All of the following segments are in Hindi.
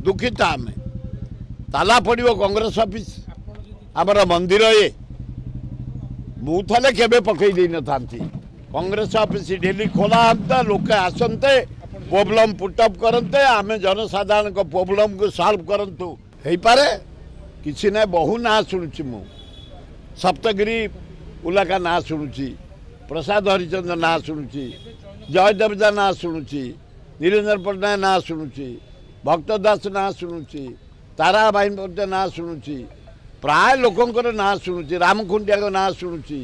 दुखित आम ताला पड़ो कांग्रेस ऑफिस आमर मंदिर ये मुझे केवे पकई दे न था कांग्रेस ऑफिस डेली खोला हाँ लोक आसते प्रोब्लेम पुटअप करते आम जनसाधारण प्रोब्लेम को सॉल्व करतु हो पारे किसी ना बहु ना शुणुची मु सप्तगिरी उलाका ना शुणुची प्रसाद हरिचंद्र ना शुणुची जयदेवदा ना शुणुची निरंजन पट्टनायक ना शुणुची भक्त दास ना शुणुची तारा भाई ना शुणुची प्राय लोकंर ना शुणुची रामखुंडिया ना शुणुची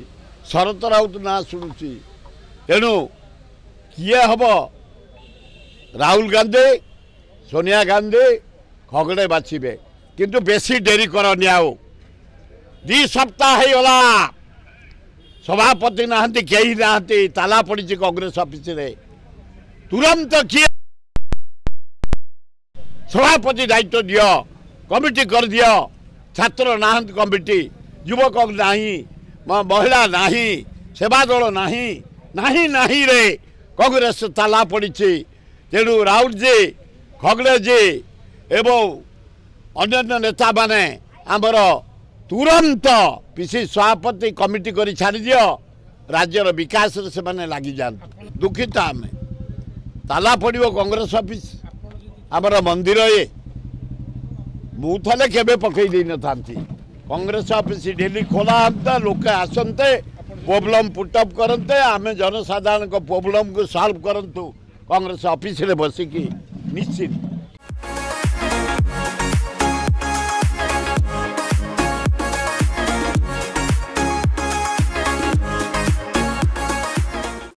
शरत राउत ना शुणुची तेणु किए हम राहुल गांधी सोनिया गांधी खगड़े बाछिबे किंतु बेसी डेरी करनी आओ 2 सप्ताह हो गला सभापति नहांती कहीं नहांती ताला पड़ी कांग्रेस ऑफिस रे तुरंत किए सभापति दायित्व दियो कमिटी कर दियो छात्र नहांती कमिटी युवक नहीं महिला नहीं सेवा दल नहीं नहीं नहीं रे कांग्रेस ताला पड़ी तेणु राहुल जी खगड़े जी एवं अन्य नेता माने आमर तुरंत पीसी सभापति कमिटी कर छाड़ दियो राज्यर विकास से माने लगी जाते दुखित आम ताला पड़ो कांग्रेस ऑफिस आमर मंदिर ये मुझे केवे पकई दे न था कांग्रेस ऑफिस डेली खोला हाँ लोक आसते प्रोब्लेम पुटअप करते आम जनसाधारण प्रोब्लेम को सॉल्व करतु कांग्रेस ऑफिस रे बसिकी निश्चित